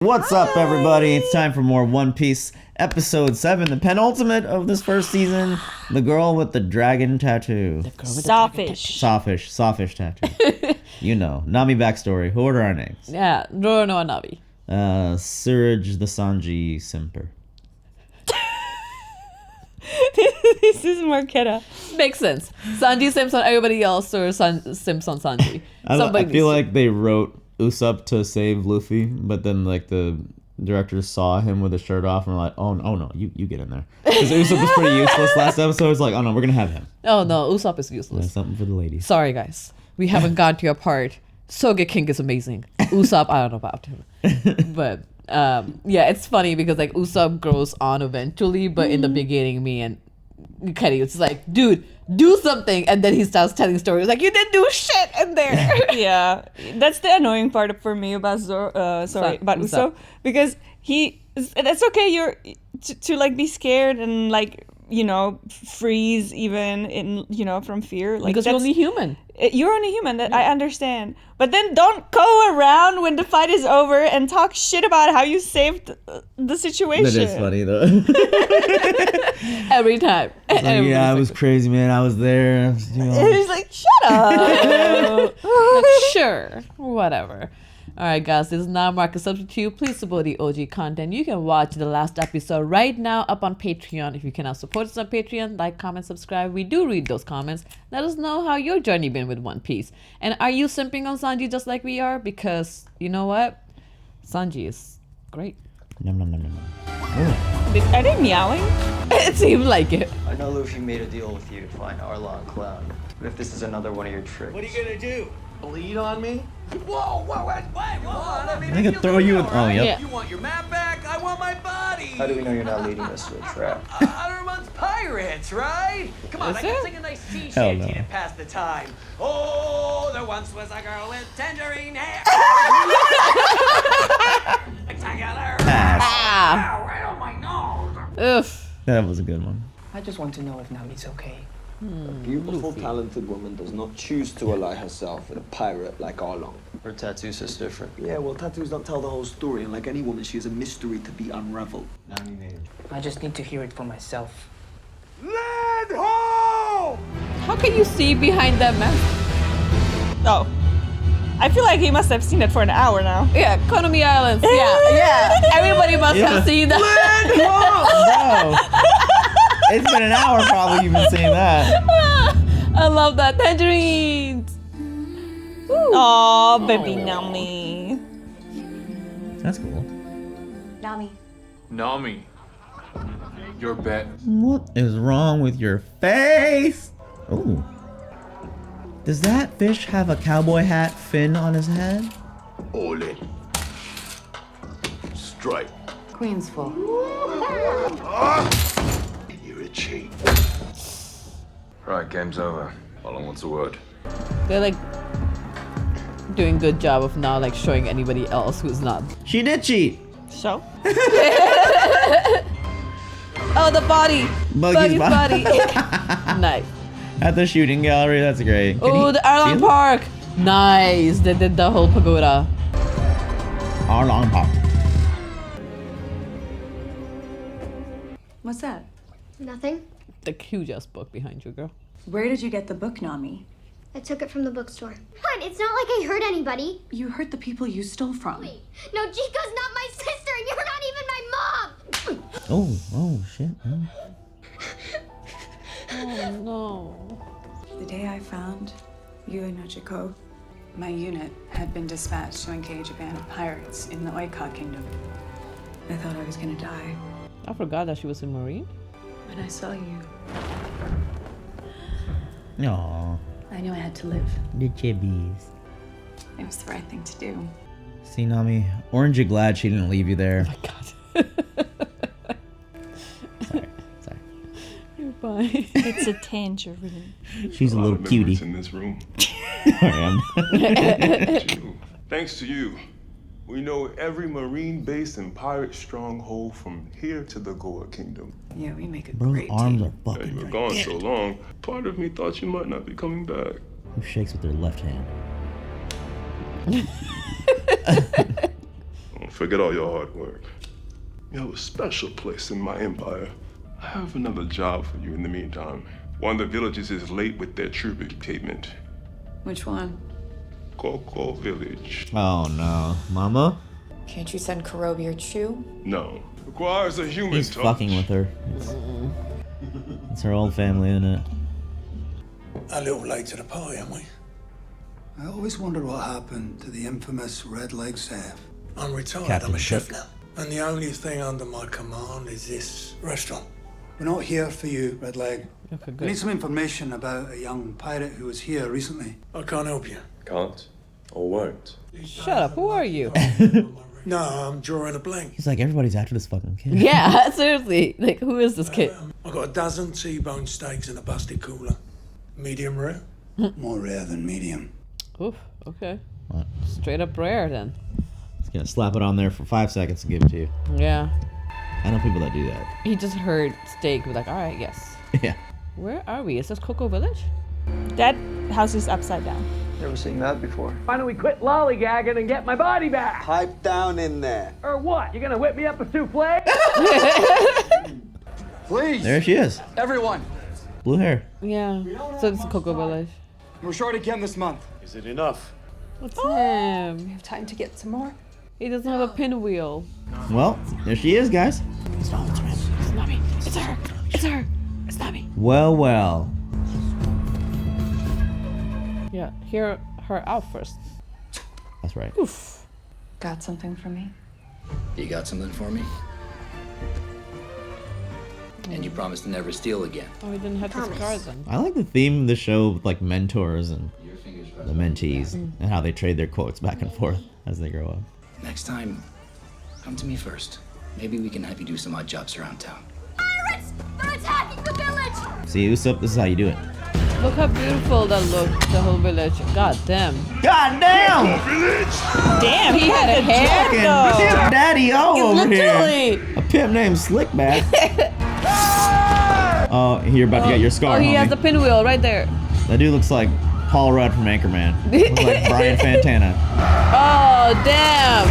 What's up, everybody? It's time for more One Piece episode 7, the penultimate of this first season. The girl with the dragon tattoo. Sawfish Tattoo. You know, Nami backstory. Who are our names? Yeah, no, Nami. Suraj the Sanji Simper. This is Marquetta. Makes sense. Sanji simps on everybody else, or simps on Sanji. I feel like they wrote Usopp to save Luffy, but then like the directors saw him with his shirt off and were like, oh no, you get in there. Because Usopp was pretty useless last episode. It's like, oh no, we're gonna have him. Oh no, Usopp is useless. That's something for the ladies. Sorry guys, we haven't got to your part. Sogeking is amazing. Usopp, I don't know about him, but yeah, it's funny because like Usopp grows on eventually, but in the beginning, me and Kenny was like, dude, do something, and then he starts telling stories like you didn't do shit in there. Yeah, that's the annoying part for me about Usopp, because that's okay. You're to like be scared and like freeze even in from fear, like because you're only human. You're only human. That I understand, but then don't go around when the fight is over and talk shit about how you saved the situation. That is funny though. Every time. Like, yeah, it was crazy, man. I was there. He's like, shut up. Like, sure, whatever. Alright guys, this is now Marcus Substitute. Please support the OG content. You can watch the last episode right now up on Patreon. If you cannot support us on Patreon, like, comment, subscribe. We do read those comments. Let us know how your journey been with One Piece. And are you simping on Sanji just like we are? Because you know what? Sanji is great. Nom, nom, nom, nom, nom. Are they meowing? It seemed like it. I know Luffy made a deal with you to find Arlong Clown. But if this is another one of your tricks... What are you gonna do? Bleed on me? Whoa, They could throw you in... Oh, yep. Yeah. You want your map back? I want my body! How do we know you're not leading us to a trap? Other month's pirates, right? Come on, Is I can it? sing a nice sea Hell shanty no. to pass the time. Oh, there once was a girl with tangerine hair. Spectacular. Ah. Ow, right on my nose. Oof. That was a good one. I just want to know if Nami's okay. A beautiful, talented woman does not choose to ally herself with a pirate like Arlong. Her tattoo says different. Yeah, well, tattoos don't tell the whole story, and like any woman, she is a mystery to be unraveled. Nami made it. I just need to hear it for myself. Land ho! How can you see behind that mask? Oh, I feel like he must have seen it for an hour now. Yeah, Konami Islands. Yeah. Everybody must have seen that. Bro, it's been an hour probably you've been seeing that. I love that. Tangerines. Oh, baby Nami. That's cool. Nami, your bet. What is wrong with your face? Ooh. Does that fish have a cowboy hat fin on his head? All in. Strike. Queen's full. You're a cheat. Right, game's over. Arlong wants a word. They're like doing good job of not like showing anybody else who's not. She did cheat. So? Oh, the body. Buggy's body. Nice. At the shooting gallery, that's great. Can Oh, he the Arlong feel it? Park. Nice. They did the whole pagoda. Arlong Park. What's that? Nothing. The huge ass book behind you, girl. Where did you get the book, Nami? I took it from the bookstore. What? It's not like I hurt anybody. You hurt the people you stole from. Wait. No, Chico's not my sister, and you're not even my mom. Oh, shit. Oh. Oh no. The day I found you and Nochiko, my unit had been dispatched to engage a band of pirates in the Oika Kingdom. I thought I was gonna die. I forgot that she was in Marine. When I saw you, Aw, I knew I had to live. the chibbies. It was the right thing to do. See, Nami, Orange, you glad she didn't leave you there. Oh my god. Sorry. You're fine. It's a tangerine. She's a little cutie. in this room. I Thanks to you, we know every marine base and pirate stronghold from here to the Goa Kingdom. Yeah, we make a Bro's great arms team. are fucking You were gone so gigantic. long, part of me thought you might not be coming back. Who shakes with their left hand? Forget all your hard work. You have a special place in my empire. I have another job for you in the meantime. One of the villages is late with their tribute payment. Which one? Coco village. Oh no, Mama? Can't you send Kurobi or Chu? No. Requires a human He's touch. fucking with her. It's her old family, isn't it? A little late to the party, aren't we? I always wondered what happened to the infamous Red Leg chef. I'm retired, Captain I'm a chef Cook. now. And the only thing under my command is this restaurant. We're not here for you, Red Leg. Okay, We good. need some information about a young pirate who was here recently. I can't help you. Can't or won't. Shut up. Who are you? No, I'm drawing a blank. He's like, everybody's after this fucking kid. Yeah, seriously. Like, who is this kid? I've got a dozen T-bone steaks in a busted cooler. Medium rare? More rare than medium. Oof. Okay. What? Straight up rare then. He's gonna slap it on there for 5 seconds and give it to you. Yeah. I know people that do that. He just heard steak. Was like, all right, yes. Yeah. Where are we? Is this Coco Village? That house is upside down. Never seen that before. Why don't we quit lollygagging and get my body back? Pipe down in there. Or what? You gonna whip me up a souffle? Please. There she is. Everyone, Blue hair. Yeah. So it's Coco Village. we're short again this month. Is it enough? What's him? We have time to get some more. He doesn't have a pinwheel. Well, there she is, guys. It's Nami. It's her. It's her. It's Nami. Well, well. Yeah, hear her out first. That's right. Oof. Got something for me? You got something for me? And you promised to never steal again. Oh, he didn't have the scars then. I like the theme of the show with like mentors and the mentees and how they trade their quotes back and forth as they grow up. Next time, come to me first. Maybe we can have you do some odd jobs around town. Pirates! They're attacking the village! See, Usopp, this is how you do it. Look how beautiful that looked, the whole village. God damn. God damn! Damn, He had a hair Fucking though. Pimp Daddy O over Literally. here. A pimp named Slickback. Oh, you're about to get your scar, Oh, he homie. has the pinwheel right there. That dude looks like Paul Rudd from Anchorman. Looks like Brian Fantana. Oh, damn.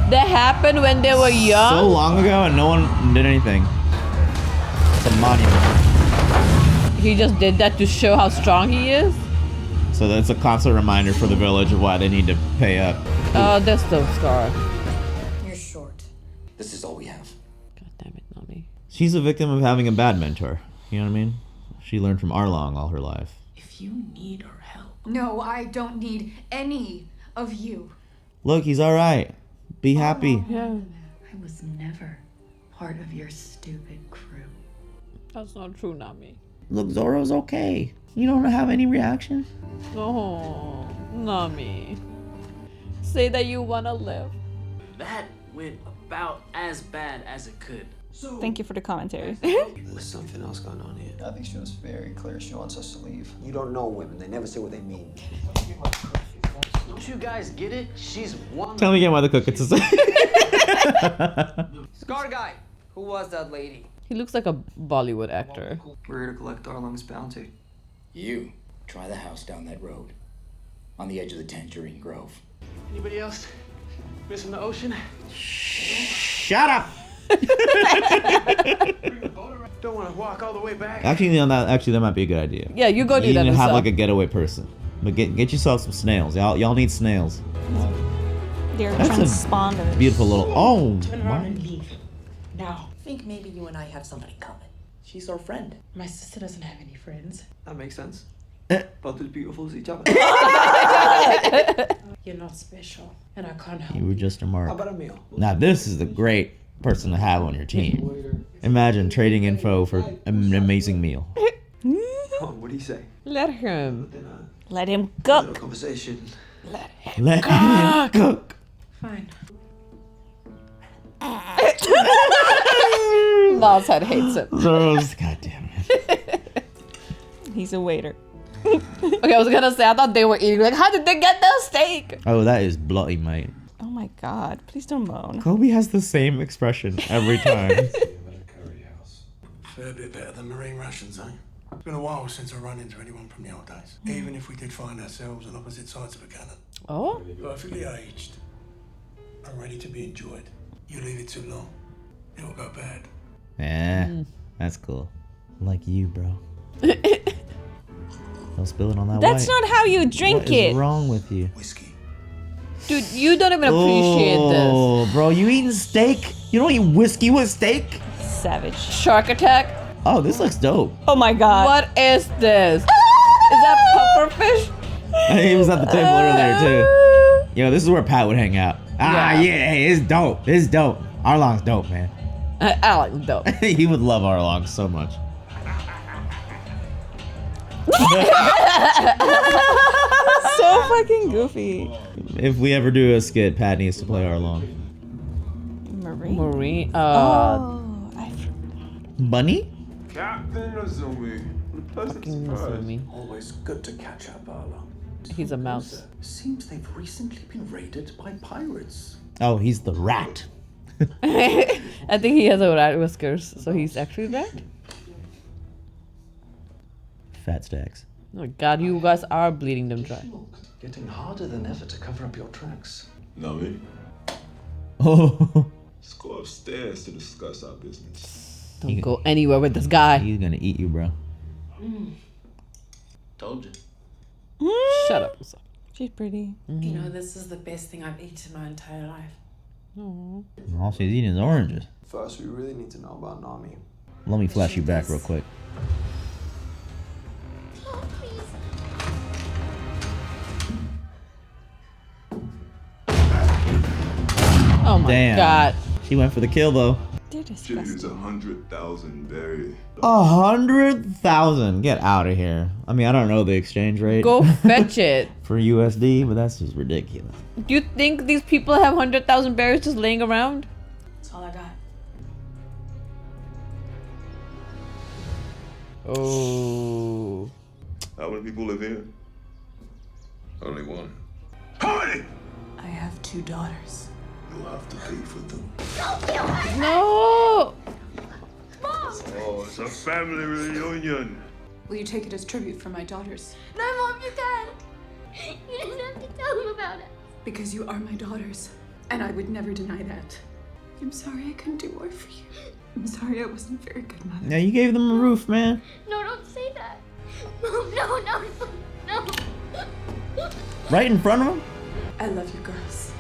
That happened when they were young? So long ago and no one did anything. It's a monument. He just did that to show how strong he is? So that's a constant reminder for the village of why they need to pay up. Oh, that's the scar. You're short. This is all we have. God damn it, Nami. She's a victim of having a bad mentor. You know what I mean? She learned from Arlong all her life. If you need our help. No, I don't need any of you. Look, he's alright. Be happy. Yeah. I was never part of your stupid crew. That's not true, Nami. Look, Zoro's okay. You don't have any reaction? Oh, Nami. Say that you wanna live. That went about as bad as it could. Thank you for the commentary. There's something else going on here. I think she was very clear she wants us to leave. You don't know women. They never say what they mean. Don't you guys get it? She's one. Tell me again why the cook gets to say. Scar guy, who was that lady? He looks like a Bollywood actor. We're here to collect Arlong's bounty. You try the house down that road, on the edge of the Tangerine Grove. Anybody else missing the ocean? Shut up! Don't want to walk all the way back. Actually, that might be a good idea. Yeah, you go do you that need to have yourself. like a getaway person. But get yourself some snails. Y'all need snails. They're That's a transponders. beautiful little. Oh, Turn my. around and leave. Now. I think maybe you and I have something in common. She's our friend. My sister doesn't have any friends. That makes sense. Both as beautiful as each other. You're not special, and I can't help You were just a mark. How about a meal? Now this is the great person to have on your team. Imagine trading info for an amazing meal. Come on, what do you say? Let him. Let him Little cook. conversation. Let Let him cook. Fine. Mom's head hates it. Zoro's, goddamn it. He's a waiter. Okay, I was gonna say, I thought they were eating. Like, how did they get that steak? Oh, that is bloody, mate. Oh my god, please don't moan. Kobe has the same expression every time. Fair bit better than marine rations, eh? It's been a while since I run into anyone from the old days. Even if we did find ourselves on opposite sides of a cannon. Oh? Perfectly aged. are ready to be enjoyed. You leave it too long, it'll go bad. Yeah, that's cool. Like you, bro. Don't spill it on that That's white. not how you drink What it. is wrong with you? Dude, you don't even appreciate this. Oh, bro, you eating steak? You don't eat whiskey with steak? Savage. Shark attack. Oh, this looks dope. Oh my god. What is this? Is that pufferfish? He was at the table earlier too. Yo, this is where Pat would hang out. Yeah, hey, it's dope. It's dope. Arlong's dope, man. I like dope. He would love Arlong so much. So fucking goofy. If we ever do a skit, Pat needs to play Arlong. Marie. Bunny? Captain Azumi. Fucking Nami. Always good to catch up, Arlong. He's a mouse. Seems they've recently been raided by pirates. Oh, he's the rat. I think he has a rat whiskers, so he's actually rat. Fat stacks. Oh my god, you guys are bleeding them dry. Getting harder than ever to cover up your tracks. Nami, Oh. let's go upstairs to discuss our business. Don't go anywhere with this guy. He's gonna eat you, bro. Told you. Shut up. She's pretty. You know, this is the best thing I've eaten my entire life. All she's eating is oranges. First, we really need to know about Nami. Let me flash you back real quick. Oh my Damn. god. She went for the kill though. They're Should use 100,000 berry. 100,000. Get out of here. I mean, I don't know the exchange rate. Go fetch it. For USD, but that's just ridiculous. Do you think these people have 100,000 berries just laying around? That's all I got. Oh. How many people live here? Only one. How many? I have 2 daughters. You'll have to pay for them. No. Oh, it's a family reunion. Will you take it as tribute for my daughters? No, Mom, you can't. You didn't have to tell him about it. Because you are my daughters. And I would never deny that. I'm sorry I couldn't do more for you. I'm sorry I wasn't a very good mother. Yeah, you gave them a roof, man. No, don't say that. Mom, no. Right in front of them? I love you girls.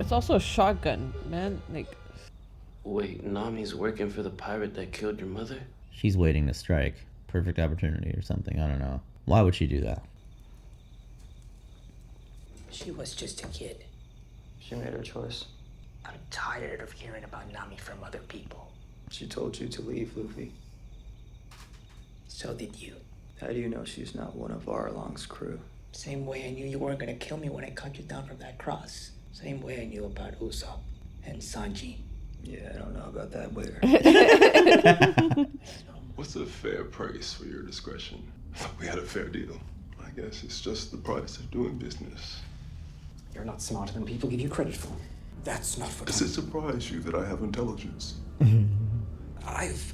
It's also a shotgun, man. Like, wait, Nami's working for the pirate that killed your mother? She's waiting to strike. Perfect opportunity or something. I don't know. Why would she do that? She was just a kid. She made her choice. I'm tired of hearing about Nami from other people. She told you to leave, Luffy. So did you. How do you know she's not one of Arlong's crew? Same way I knew you weren't gonna kill me when I cut you down from that cross. Same way I knew about Usopp and Sanji. Yeah, I don't know about that where. What's a fair price for your discretion? We had a fair deal. I guess it's just the price of doing business. You're not smarter than people give you credit for. That's not what Does it surprise you that I have intelligence? I've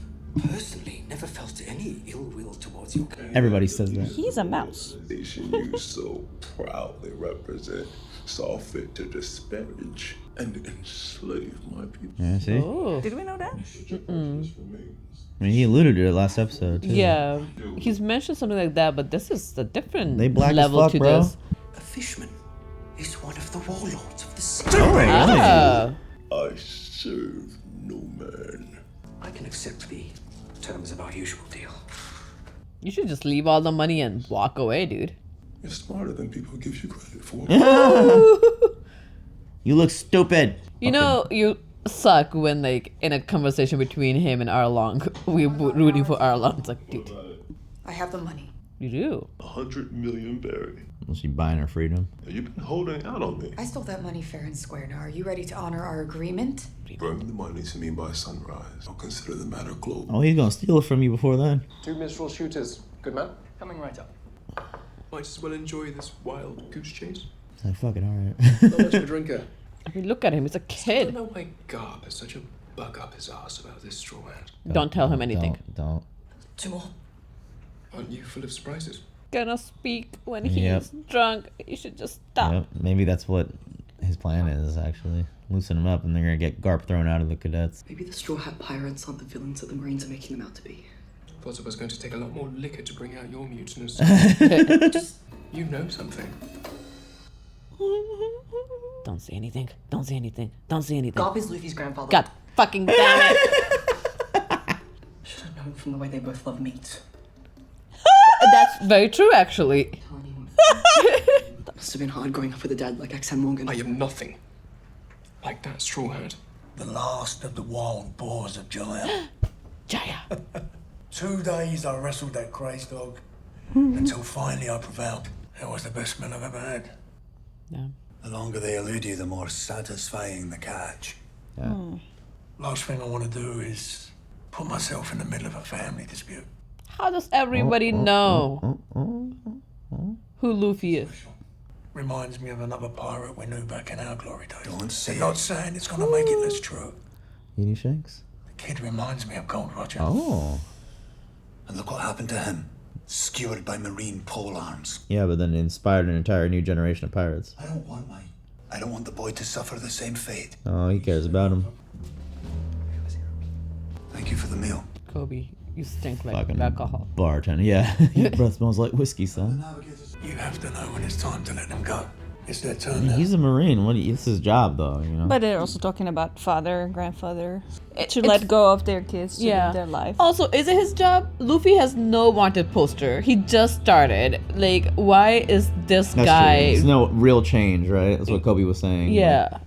personally never felt any ill will towards you. Everybody says that. He's a mouse. The nation you so proudly represent saw fit to disparage and enslave my people. Yeah, see? Did we know that? I mean, he alluded to it last episode, too. yeah, he's mentioned something like that, but this is a different They black as level fuck, to bro. this. A fishman is one of the warlords of the sea. Ah. I serve no man. I can accept the terms of our usual deal. You should just leave all the money and walk away, dude. You're smarter than people give you credit for. You look stupid. You know, you suck when, like, in a conversation between him and Arlong, we're rooting for Arlong. It's like, dude, I have the money. you do. 100 million berry. Was she buying her freedom? You've been holding out on me. I stole that money fair and square. Now, are you ready to honor our agreement? Bring the money to me by sunrise. I'll consider the matter closed. Oh, he's gonna steal it from you before then. 2 minstrel shooters. Good man. Coming right up. Might as well enjoy this wild goose chase. Like, fuck it, alright. Not much of a drinker. I mean, look at him. He's a I kid. don't know why Garp is such a bug up his ass about this straw hat. Don't tell him anything. Don't. 2 more. Aren't you full of surprises? gonna speak when he's Yep. drunk. You should just stop. Yep. Maybe that's what his plan is, actually. Loosen him up and they're gonna get Garp thrown out of the cadets. Maybe the Straw Hat Pirates aren't the villains that the Marines are making them out to be. Thought it was going to take a lot more liquor to bring out your mutinous. Just, you know something. Don't say anything. Don't say anything. Don't say anything. Garp is Luffy's grandfather. God fucking damn it. Should have known from the way they both love meat. That's very true, actually. That must have been hard growing up with a dad like Axel Morgan. I am nothing like that straw hat. The last of the wild boars of Jaya. Jaya. 2 days I wrestled that crazed dog until finally I prevailed. It was the best meal I've ever had. Yeah. The longer they elude you, the more satisfying the catch. Yeah. Last thing I want to do is put myself in the middle of a family dispute. How does everybody know who Luffy is? Reminds me of another pirate we knew back in our glory days. Don't say not saying it's gonna make it less true. Edie Shanks? The kid reminds me of Gold Roger. Oh. And look what happened to him. Skewered by marine pole arms. Yeah, but then it inspired an entire new generation of pirates. I don't want the boy to suffer the same fate. Oh, he cares about him. Thank you for the meal. Kobe, you stink like Fucking alcohol. bartender. Yeah, your breath smells like whiskey, son. You have to know when it's time to let him go. It's their turn now. He's a Marine. It's his job, though, you know? But they're also talking about father, grandfather, to let go of their kids to live their life. Also, is it his job? Luffy has no wanted poster. He just started. Like, why is this That's guy... true. There's no real change, right? That's what Kobe was saying. Yeah.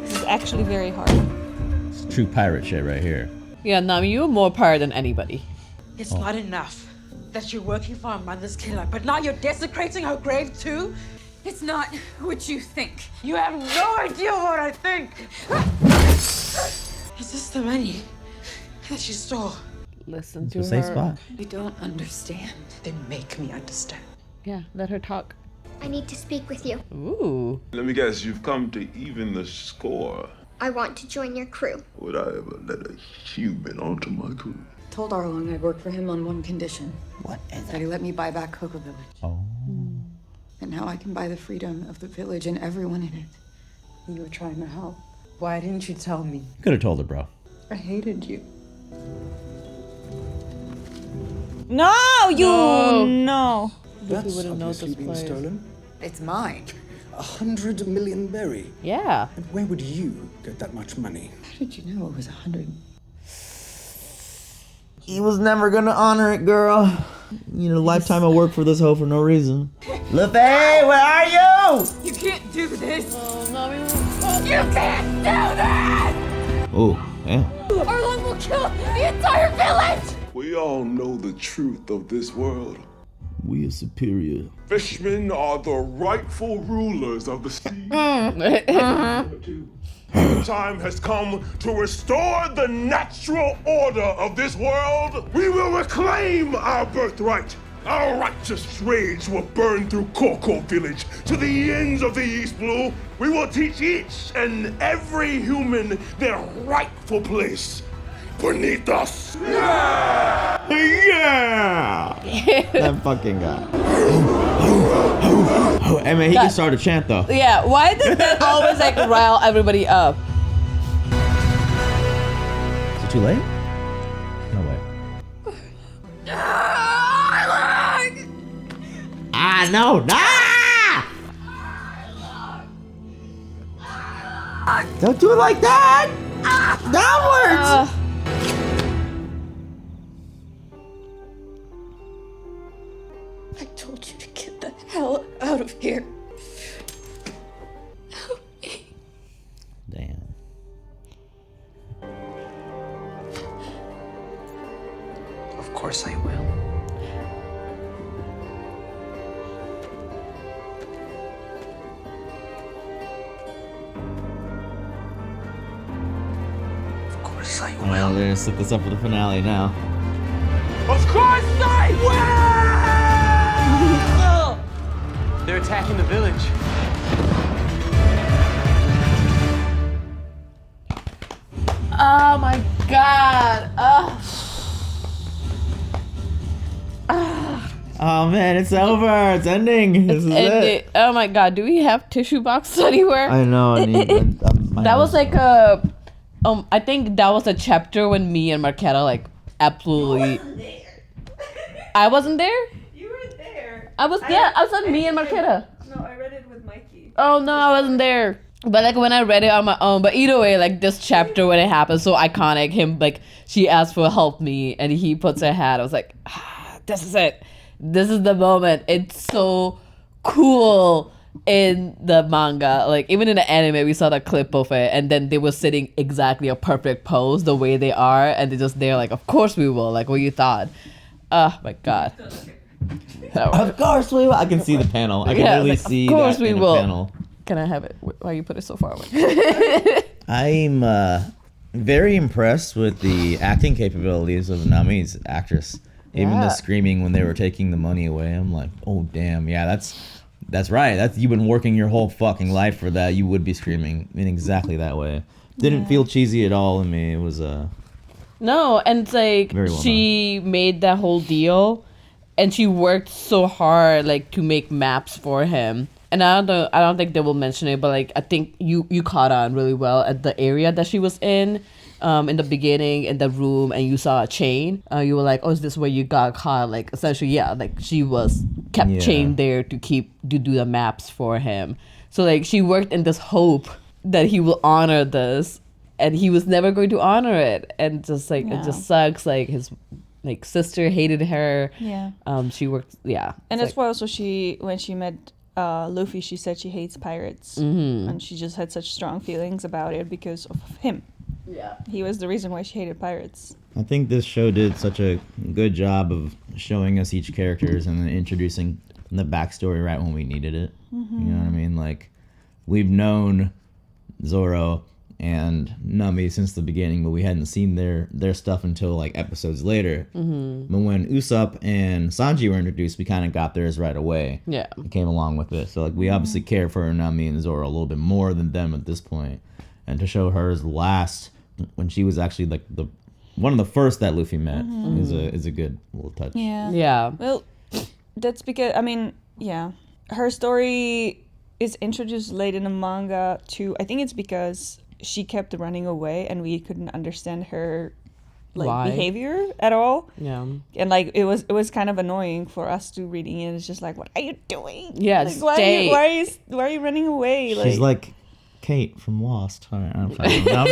This is actually very hard. It's true pirate shit right here. Yeah, Nami, you're more pirate than anybody. It's not enough that you're working for our mother's killer, but now you're desecrating her grave too? It's not what you think. You have no idea what I think. Is this the money that she stole? Listen It's to a her. safe spot. I don't understand. Then make me understand. Yeah, let her talk. I need to speak with you. Ooh. Let me guess, you've come to even the score. I want to join your crew. Would I ever let a human onto my crew? Told Arlong I'd work for him on one condition. What is that? He let me buy back Coco Village. Oh. And now I can buy the freedom of the village and everyone in it. You were trying to help. Why didn't you tell me? You could have told her, bro. I hated you. No, no. Luffy wouldn't know this place. Stolen? It's mine. 100 million berry. Yeah. And where would you get that much money? How did you know it was 100? He was never gonna honor it, girl. You know, lifetime of work for this hoe for no reason. Luffy, where are you? You can't do this! Oh, Nami. You can't do this! Oh, yeah. Arlong will kill the entire village! We all know the truth of this world. We are superior. Fishmen are the rightful rulers of the sea. The time has come to restore the natural order of this world. We will reclaim our birthright. Our righteous rage will burn through Coco Village to the ends of the East Blue. We will teach each and every human their rightful place beneath us. Yeah! That fucking guy. Hey man, he can start a chant though. Yeah, why does that always like rile everybody up? Is it too late? No way. Ah, no, Don't do it like that! Downwards! I told you to get the hell out of here. Damn. Of course I will. Of course I will. Well, they're gonna set this up for the finale now. Of course I will! They're attacking the village. Oh my god. Oh man, it's over. It's ending. This is it. Oh my god, do we have tissue boxes anywhere? I know. That was like a I think that was a chapter when me and Marquetta like absolutely I wasn't there? You were there. I was on me and Marquetta. No, I read it with Mikey. Oh no, I wasn't there. But like when I read it on my own, but either way, like this chapter when it happened, so iconic. Him like she asked for help me, and he puts her hat. I was like, this is it. This is the moment. It's so cool in the manga. Like even in the anime, we saw the clip of it, and then they were sitting exactly a perfect pose the way they are, and they're like, of course we will. Like what you thought. Oh my god. Of course we will. I can see the panel. I can literally see of course that we in will. a panel. Can I have it? Why you put it so far away? I'm very impressed with the acting capabilities of Nami's actress. Even the screaming when they were taking the money away, I'm like, oh damn, yeah, that's right. You've been working your whole fucking life for that. You would be screaming in exactly that way. Didn't feel cheesy at all in me. It was no, and it's like she made that whole deal, and she worked so hard like to make maps for him. And I don't think they will mention it, but like I think you caught on really well at the area that she was in the beginning in the room, and you saw a chain. You were like, oh, is this where you got caught? Like essentially, yeah, like she was kept chained there to do the maps for him. So like she worked in this hope that he will honor this, and he was never going to honor it, and just like it just sucks. Like his like sister hated her. Yeah. She worked. Yeah. And that's why also when she met Luffy, she said she hates pirates, and she just had such strong feelings about it because of him. Yeah, he was the reason why she hated pirates. I think this show did such a good job of showing us each characters and then introducing the backstory right when we needed it. You know what I mean? Like we've known Zoro and Nami since the beginning, but we hadn't seen their stuff until like episodes later. But when Usopp and Sanji were introduced, we kind of got theirs right away. Yeah, and came along with it. So like we obviously care for Nami and Zoro a little bit more than them at this point. And to show hers last when she was actually like one of the first that Luffy met is a good little touch. Yeah. Well, that's because her story is introduced late in the manga too. I think it's because she kept running away and we couldn't understand her behavior at all. Yeah. And like it was kind of annoying for us to reading it. It's just like, what are you doing? Yeah, like, why are you running away? She's like Kate from Lost. All right, I'm sorry. No.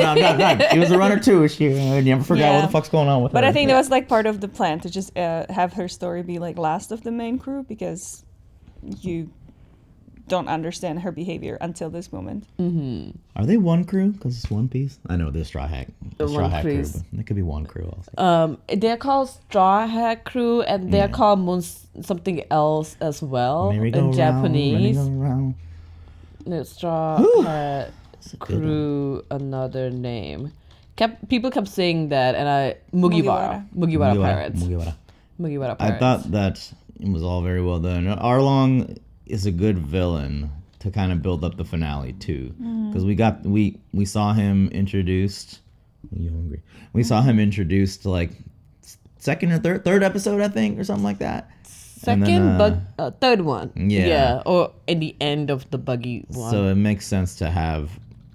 She was a runner too. She never forgot what the fuck's going on with her. But I think that was like part of the plan to just have her story be like last of the main crew because you don't understand her behavior until this moment. Are they one crew? Because it's One Piece. I know they're Straw Hat crew, but it could be one crew also. They're called Straw Hat Crew, and they're called something else as well in Japanese. No, Straw Hat Crew, another name. People kept saying that, and Mugiwara Pirates. Mugiwara Pirates. I thought that it was all very well done. Arlong is a good villain to kind of build up the finale too, because we saw him introduced. Are you hungry? We saw him introduced like second or third episode, I think, or something like that. Third one. Yeah, or in the end of the buggy one. So it makes sense to have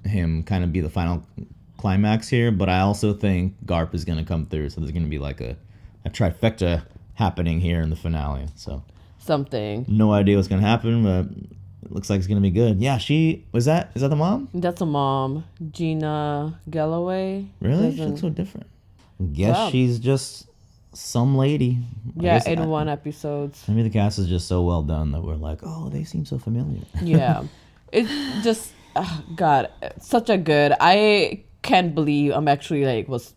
him kind of be the final climax here, but I also think Garp is gonna come through, so there's gonna be like a trifecta happening here in the finale. So something. No idea what's gonna happen, but it looks like it's gonna be good. Yeah, is that the mom? That's a mom, Gina Galloway. Really? She looks so different. Guess she's just some lady. Yeah, in one episode. Maybe the cast is just so well done that we're like, oh, they seem so familiar. Yeah, it's just God, such a good. I can't believe I'm actually like was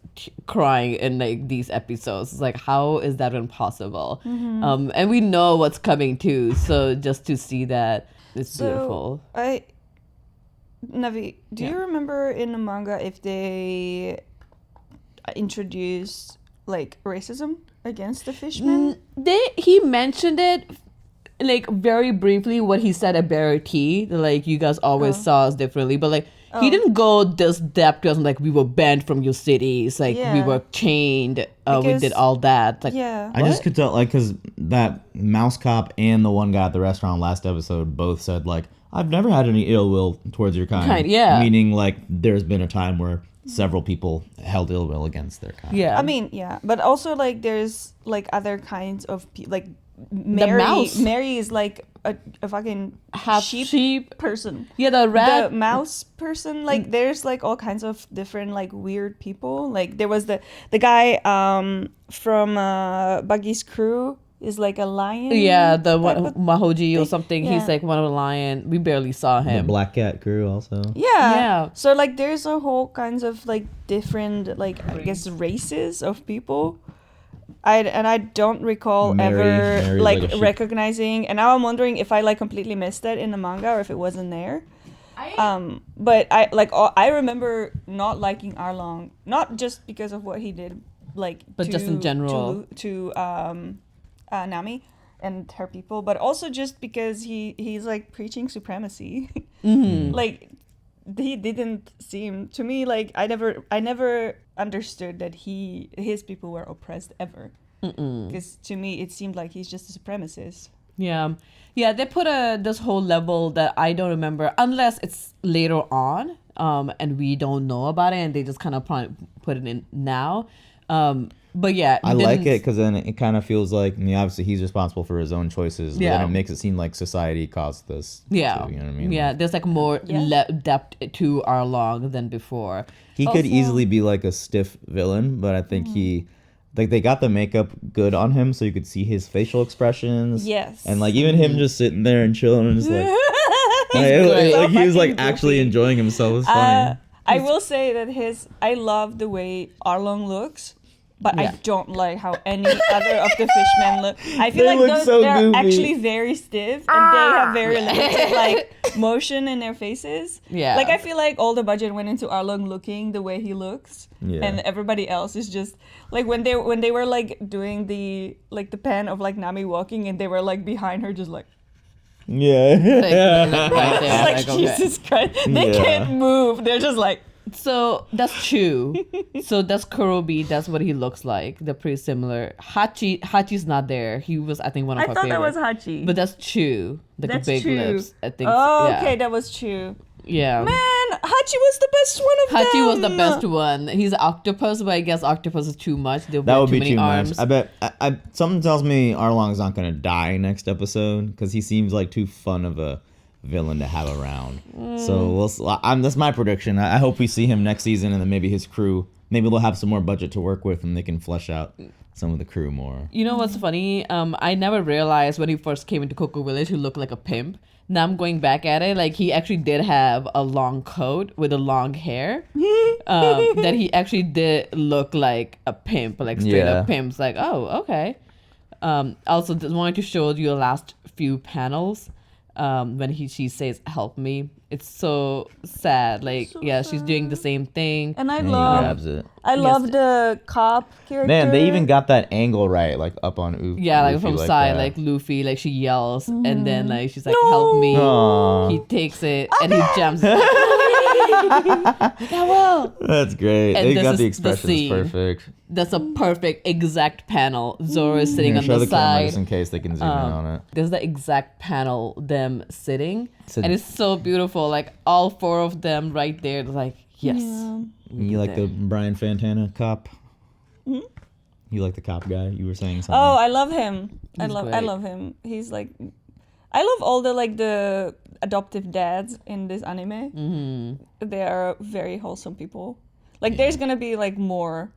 crying in like these episodes. It's like, how is that even possible? And we know what's coming too, so just to see that, it's beautiful. Navi, do you remember in the manga if they introduced like racism against the fishmen? He mentioned it like very briefly what he said at Barry T. Like you guys always saw us differently, but like He didn't go this depth because like we were banned from your cities, like we were chained, we did all that. Like, I just could tell, like, because that mouse cop and the one guy at the restaurant last episode both said, like, I've never had any ill will towards your kind. Meaning, like, there's been a time where several people held ill will against their kind. I mean, but also like there's like other kinds of like Mary is like a fucking sheep person. Yeah, the mouse person. Like there's like all kinds of different like weird people. Like there was the guy from Buggy's crew is like a lion. Yeah, the Mahoji or something. Yeah. He's like one of the lion. We barely saw him. The Black Cat crew also. Yeah. So like there's a whole kinds of like different like I guess races of people. I don't recall Mary's like recognizing, and now I'm wondering if I like completely missed that in the manga or if it wasn't there. But I remember not liking Arlong, not just because of what he did, like but just in general to Nami and her people, but also just because he's like preaching supremacy. Like he didn't seem to me like I never understood that his people were oppressed ever, because to me it seemed like he's just a supremacist. They put this whole level that I don't remember unless it's later on and we don't know about it and they just kind of put it in now. But yeah, I like it because then it kind of feels like, I mean, obviously he's responsible for his own choices, but then it makes it seem like society caused this. Too, you know what I mean? Yeah, there's like more depth to Arlong than before. He could easily be like a stiff villain, but I think they got the makeup good on him so you could see his facial expressions. Yes. And like even him just sitting there and chilling and just like, he was like actually enjoying himself. It was funny. I will say that I love the way Arlong looks. But I don't like how any other of the fishmen look. I feel like they're actually very stiff and they have very limited like motion in their faces. Yeah. Like I feel like all the budget went into Arlong looking the way he looks. Yeah. And everybody else is just like when they were like doing the pan of like Nami walking and they were like behind her just like right there, like Jesus Christ. They can't move. They're just like. So that's Chu. So that's Kurobi. That's what he looks like. They're pretty similar. Hachi's not there. He was, I think, one of our favorites. I thought that was Hachi. But that's Chu. That's big Chu. lips. I think. Okay, that was Chu. Yeah. Man, Hachi was the best one of them. Hachi was the best one. He's an octopus, but I guess octopus is too much. That would be too much. I bet. Something tells me Arlong's not gonna die next episode because he seems like too fun of a villain to have around. So that's my prediction. I hope we see him next season, and then maybe his crew. Maybe they'll have some more budget to work with, and they can flesh out some of the crew more. You know what's funny? I never realized when he first came into Coco Village, he looked like a pimp. Now I'm going back at it, like he actually did have a long coat with a long hair. That he actually did look like a pimp, like straight up pimps. Like, oh, okay. Also, just wanted to show you the last few panels. When she says help me, it's so sad. Like she's doing the same thing and I love the cop character. Man, they even got that angle right, like up on Luffy. Yeah, like from side, like Luffy, like she yells and then like she's like help me. Aww. He takes it and he jumps. Like, I will. That's great. And they got the expressions perfect. That's a perfect exact panel. Zoro is sitting on show the side. Cameras in case they can zoom in on it. There's the exact panel them sitting, and it's so beautiful. Like all four of them right there. Like yes. Yeah. You like the Brian Fantana cop? You like the cop guy? You were saying something. Oh, I love him. I love him. He's like, I love all the adoptive dads in this anime. They are very wholesome people. Like there's gonna be like more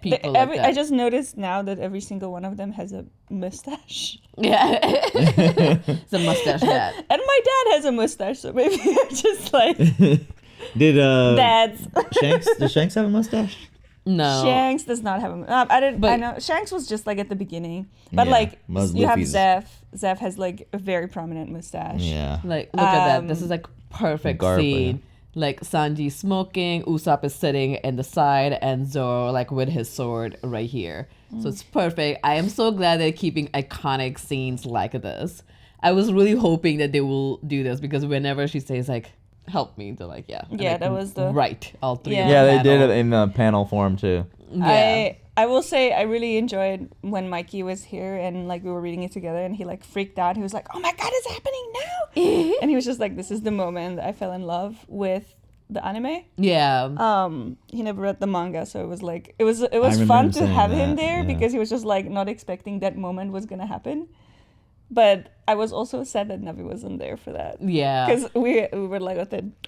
people like that. I just noticed now that every single one of them has a mustache. Yeah. It's a mustache dad. And my dad has a mustache, so maybe I'm just like Did dads. Does Shanks have a mustache? No. Shanks does not have a I know Shanks was just like at the beginning. But like you have Zeph. Zeph has like a very prominent mustache. Yeah. Like look at that. This is like perfect Garp, scene. Like Sanji smoking, Usopp is sitting in the side, and Zoro like with his sword right here. So it's perfect. I am so glad they're keeping iconic scenes like this. I was really hoping that they will do this because whenever she says like helped me to like that was the right all three. Yeah, they did it in the panel form too. Yeah. I will say I really enjoyed when Mikey was here and like we were reading it together and he like freaked out. He was like, "Oh my god, it's happening now!" And he was just like, "This is the moment I fell in love with the anime." Yeah. He never read the manga, so it was like it was fun to have him there because he was just like not expecting that moment was gonna happen. But I was also sad that Navi wasn't there for that. Yeah. Because we were like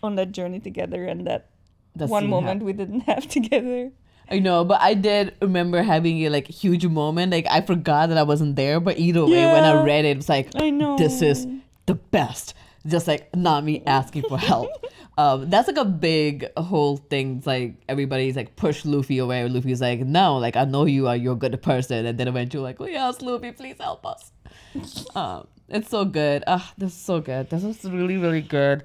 on that journey together and that one moment we didn't have together. I know, but I did remember having a like huge moment. Like I forgot that I wasn't there, but either way, when I read it, it's like, I know. This is the best. Just like Nami asking for help. That's like a big whole thing. It's like everybody's like push Luffy away. Luffy's like, no, like I know you're a good person, and then eventually like, oh yes, Luffy, please help us. It's so good. This is so good. This is really, really good.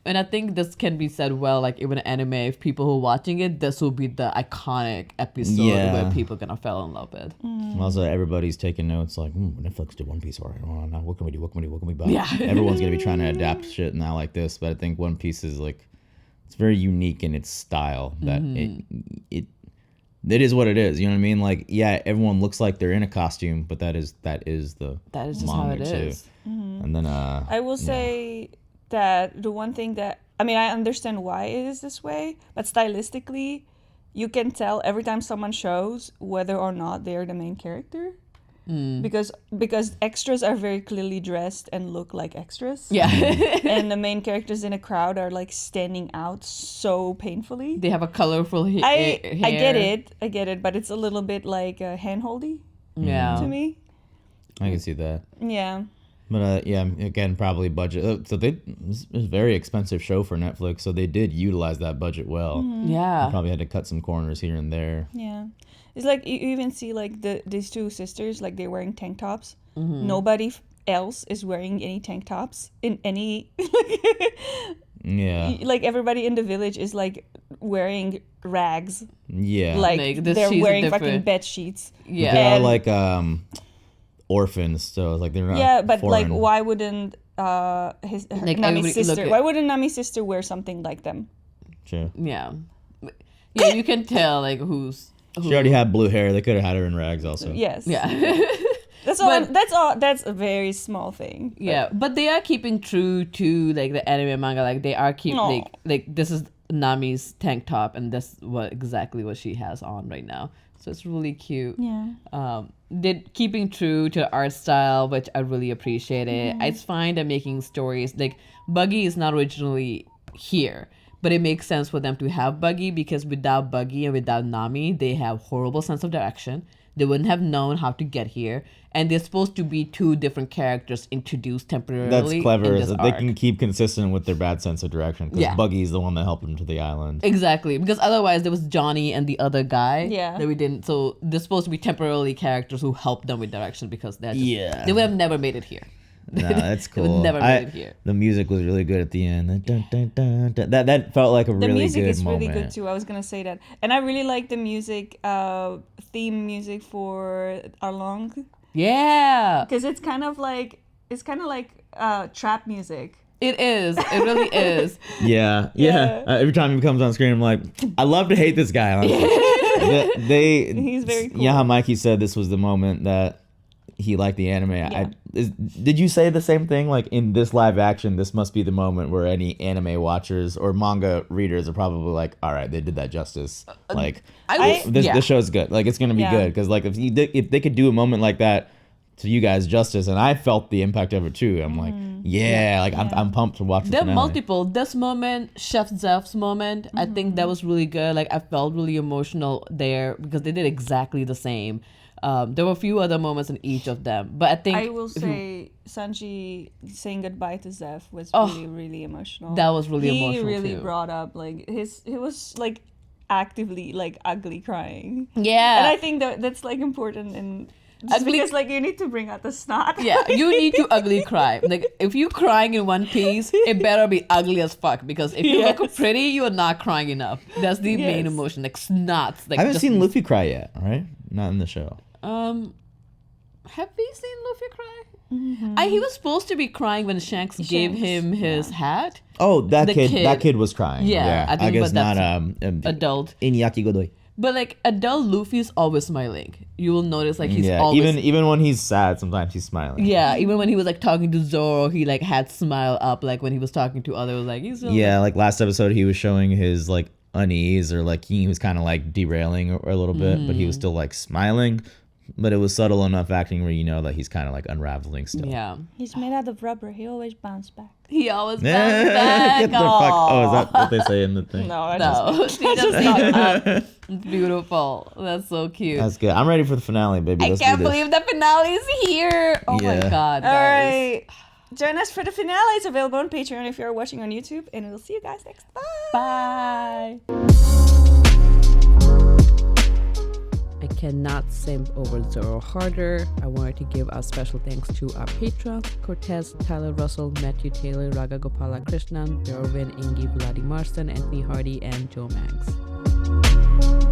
And I think this can be said well, like even anime, if people who are watching it, this will be the iconic episode where people are gonna fall in love with. Also, everybody's taking notes like, Netflix did One Piece already. Oh, now what can we do? What can we buy? Yeah. Everyone's gonna be trying to adapt shit now like this, but I think One Piece is like, it's very unique in its style that it is what it is. You know what I mean? Like, yeah, everyone looks like they're in a costume, but that is the just how it is. And then I will say that the one thing that I understand why it is this way, but stylistically, you can tell every time someone shows whether or not they're the main character. Because extras are very clearly dressed and look like extras. Yeah. And the main characters in a crowd are like standing out so painfully. They have a colorful hair. I get it, but it's a little bit like hand-holdy to me. I can see that. Yeah. But again, probably budget. So it was a very expensive show for Netflix, so they did utilize that budget well. Yeah. They probably had to cut some corners here and there. Yeah. It's like you even see like these two sisters, like they're wearing tank tops. Nobody else is wearing any tank tops in any. Yeah. Like everybody in the village is like wearing rags. Yeah. Like they're wearing fucking bed sheets. Yeah. They're all like orphans, so like they're not. Yeah, but foreign. like, why wouldn't Nami's sister? Why wouldn't Nami's sister wear something like them? Sure. Yeah. Yeah, you can tell like who's. She already had blue hair. They could have had her in rags also. Yes. Yeah. That's all. That's a very small thing. Yeah, but they are keeping true to like the anime manga. Like they are like this is Nami's tank top, and that's exactly what she has on right now. So it's really cute. Yeah. They're keeping true to the art style, which I really appreciate it. It's fine they're making stories like Buggy is not originally here. But it makes sense for them to have Buggy because without Buggy and without Nami, they have horrible sense of direction. They wouldn't have known how to get here. And they're supposed to be two different characters introduced temporarily. That's clever. Is that they can keep consistent with their bad sense of direction. Because Buggy's the one that helped them to the island. Exactly. Because otherwise there was Johnny and the other guy. Yeah. That we didn't. So they're supposed to be temporarily characters who help them with direction because they would have never made it here. No, that's cool. They would never made it here. The music was really good at the end. Dun, dun, dun, dun. That felt like a really good moment. The music is really good too. I was gonna say that, and I really like the music, theme music for Arlong. Yeah. Because it's kind of like trap music. It is. It really is. Yeah. Every time he comes on screen, I'm like, I love to hate this guy. Honestly. He's very cool. Yeah, how Mikey said this was the moment that he liked the anime. Yeah. Did you say the same thing? Like in this live action, this must be the moment where any anime watchers or manga readers are probably like, all right, they did that justice. Like this show's good. Like it's gonna be good because like if they could do a moment like that to you guys justice, and I felt the impact of it too. I'm like, I'm pumped to watch. There are multiple. This moment, Chef Zeff's moment, I think that was really good. Like I felt really emotional there because they did exactly the same. There were a few other moments in each of them, but I think I will say Sanji saying goodbye to Zeff was really, really emotional. That was really emotional He really too. brought up like he was like actively like ugly crying. Yeah, and I think that's like important and. Because like you need to bring out the snot. Yeah, you need to ugly cry. Like if you're crying in One Piece, it better be ugly as fuck. Because if you look pretty, you are not crying enough. That's the main emotion, like snots. Like I haven't seen Luffy cry yet. Right? Not in the show. Have we seen Luffy cry? He was supposed to be crying when Shanks gave him his hat. Oh, that kid was crying. Yeah, I guess not adult. Iñaki Godoy. But like adult Luffy is always smiling. You will notice like he's always even when he's sad, sometimes he's smiling. Yeah, even when he was like talking to Zoro, he like had smile up. Like when he was talking to others, like he's like last episode he was showing his like unease or like he was kind of like derailing a little bit, but he was still like smiling. But it was subtle enough acting where you know that he's kind of like unraveling still. Yeah. He's made out of rubber. He always bounces back. He always bounces back. Get the fuck. Oh, is that what they say in the thing? No, she just thought it's beautiful. That's so cute. That's good. I'm ready for the finale, baby. I can't believe the finale is here. Oh my god, guys. All right. Join us for the finale. It's available on Patreon if you're watching on YouTube. And we'll see you guys next time. Bye. I cannot simp over Zoro harder. I wanted to give our special thanks to our patrons: Cortez, Tyler Russell, Matthew Taylor, Raga Gopala Krishnan, Derwin, Ingi, Vladi Marston, Anthony Hardy, and Joe Mags.